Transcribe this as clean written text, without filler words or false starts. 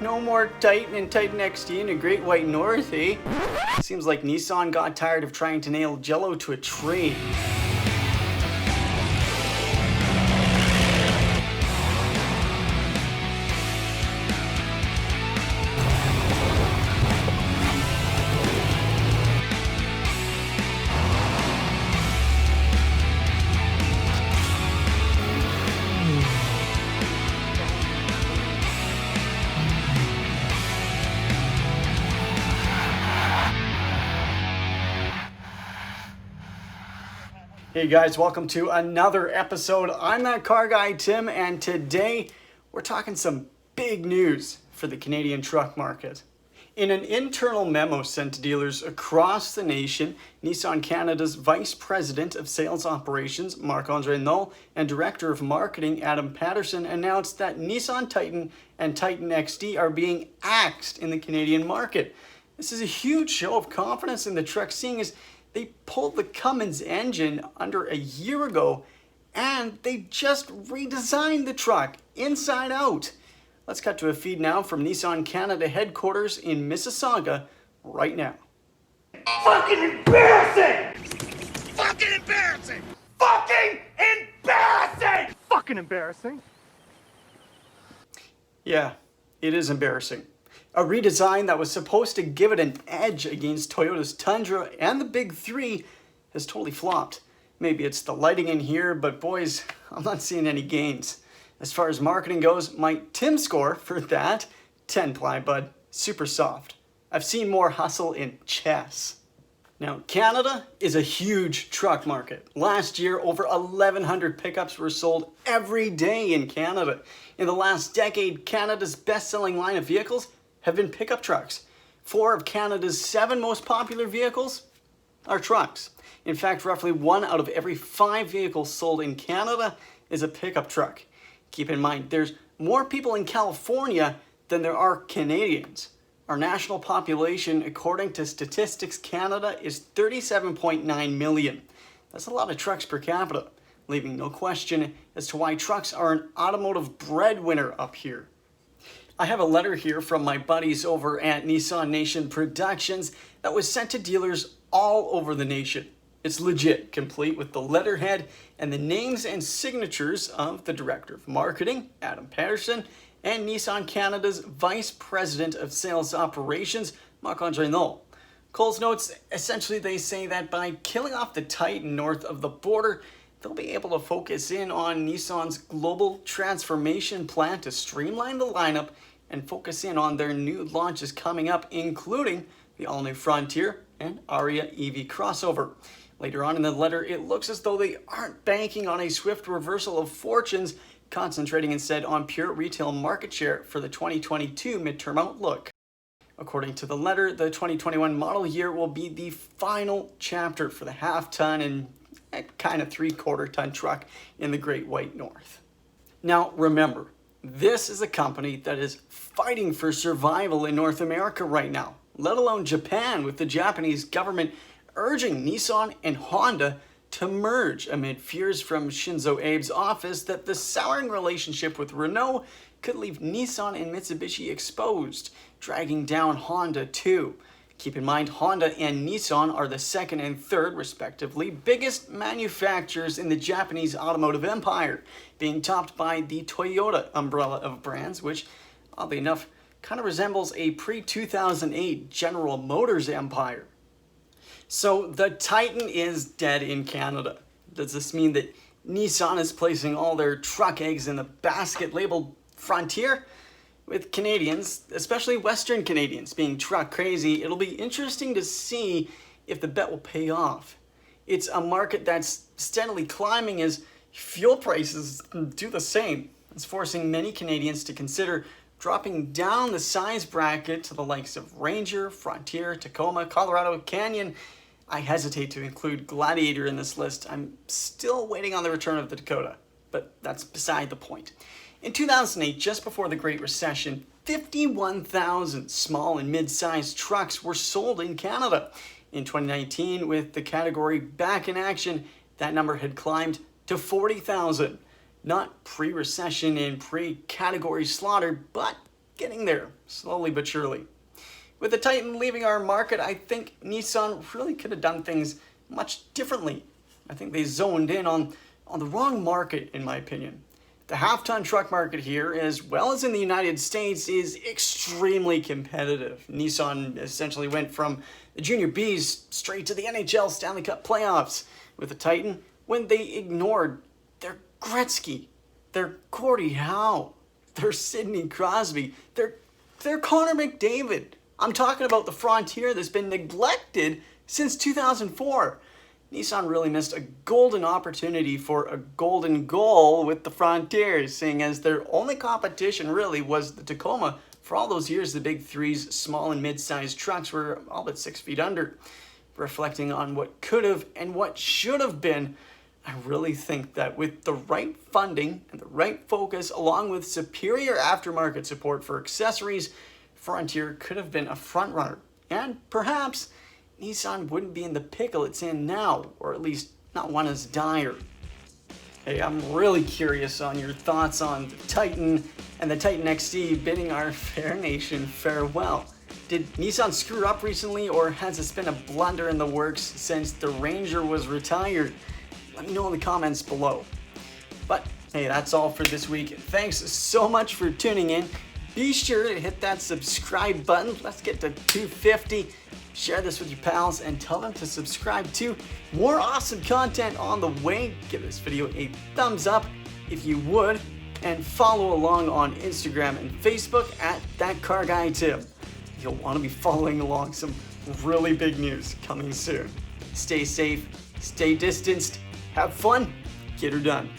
No more Titan and Titan XD in the Great White North, eh? Seems like Nissan got tired of trying to nail Jello to a tree. Hey guys, welcome to another episode. I'm that car guy Tim, and today we're talking some big news for the Canadian truck market. In an internal memo sent to dealers across the nation, Nissan Canada's Vice President of Sales Operations, Marc-Andre Null, and Director of Marketing, Adam Patterson, announced that Nissan Titan and Titan XD are being axed in the Canadian market. This is a huge show of confidence in the truck scene as they pulled the Cummins engine under a year ago, and they just redesigned the truck inside out. Let's cut to a feed now from Nissan Canada headquarters in Mississauga right now. Fucking embarrassing! Fucking embarrassing! Fucking embarrassing! Fucking embarrassing! Yeah, it is embarrassing. A redesign that was supposed to give it an edge against Toyota's Tundra and the Big Three has totally flopped. Maybe it's the lighting in here, but boys, I'm not seeing any gains. As far as marketing goes, my Tim score for that, 10 ply bud, super soft. I've seen more hustle in chess. Now, Canada is a huge truck market. Last year, over 1,100 pickups were sold every day in Canada. In the last decade, Canada's best-selling line of vehicles have been pickup trucks. 4 of Canada's 7 most popular vehicles are trucks. In fact, roughly 1 out of every 5 vehicles sold in Canada is a pickup truck. Keep in mind, there's more people in California than there are Canadians. Our national population, according to Statistics Canada, is 37.9 million. That's a lot of trucks per capita, leaving no question as to why trucks are an automotive breadwinner up here. I have a letter here from my buddies over at Nissan Nation Productions that was sent to dealers all over the nation. It's legit, complete with the letterhead and the names and signatures of the Director of Marketing, Adam Patterson, and Nissan Canada's Vice President of Sales Operations, Marc-Andre Null. Cole's notes, essentially they say that by killing off the Titan north of the border, they'll be able to focus in on Nissan's global transformation plan to streamline the lineup and focus in on their new launches coming up, including the all-new Frontier and Aria EV crossover. Later on in the letter, it looks as though they aren't banking on a swift reversal of fortunes, concentrating instead on pure retail market share for the 2022 midterm outlook. According to the letter, the 2021 model year will be the final chapter for the half-ton and kind of three-quarter-ton truck in the Great White North. Now, remember, this is a company that is fighting for survival in North America right now, let alone Japan, with the Japanese government urging Nissan and Honda to merge amid fears from Shinzo Abe's office that the souring relationship with Renault could leave Nissan and Mitsubishi exposed, dragging down Honda too. Keep in mind, Honda and Nissan are the second and third, respectively, biggest manufacturers in the Japanese automotive empire, being topped by the Toyota umbrella of brands, which, oddly enough, kind of resembles a pre-2008 General Motors empire. So the Titan is dead in Canada. Does this mean that Nissan is placing all their truck eggs in the basket labeled Frontier? With Canadians, especially Western Canadians, being truck crazy, it'll be interesting to see if the bet will pay off. It's a market that's steadily climbing as fuel prices do the same. It's forcing many Canadians to consider dropping down the size bracket to the likes of Ranger, Frontier, Tacoma, Colorado Canyon. I hesitate to include Gladiator in this list. I'm still waiting on the return of the Dakota, but that's beside the point. In 2008, just before the Great Recession, 51,000 small and mid-sized trucks were sold in Canada. In 2019, with the category back in action, that number had climbed to 40,000. Not pre-recession and pre-category slaughtered, but getting there, slowly but surely. With the Titan leaving our market, I think Nissan really could have done things much differently. I think they zoned in on the wrong market, in my opinion. The half-ton truck market here, as well as in the United States, is extremely competitive. Nissan essentially went from the Junior Bs straight to the NHL Stanley Cup playoffs with the Titan when they ignored their Gretzky, their Gordie Howe, their Sidney Crosby, their Connor McDavid. I'm talking about the Frontier that's been neglected since 2004. Nissan really missed a golden opportunity for a golden goal with the Frontier, seeing as their only competition really was the Tacoma. For all those years, the big three's small and mid-sized trucks were all but 6 feet under. Reflecting on what could have and what should have been, I really think that with the right funding and the right focus, along with superior aftermarket support for accessories, Frontier could have been a front runner. And perhaps Nissan wouldn't be in the pickle it's in now, or at least not one as dire. Hey, I'm really curious on your thoughts on the Titan and the Titan XD bidding our fair nation farewell. Did Nissan screw up recently, or has this been a blunder in the works since the Ranger was retired? Let me know in the comments below. But hey, that's all for this week. Thanks so much for tuning in. Be sure to hit that subscribe button. Let's get to 250. Share this with your pals and tell them to subscribe too. More awesome content on the way. Give this video a thumbs up if you would. And follow along on Instagram and Facebook at thatcarguytim. You'll want to be following along some really big news coming soon. Stay safe, stay distanced, have fun, get her done.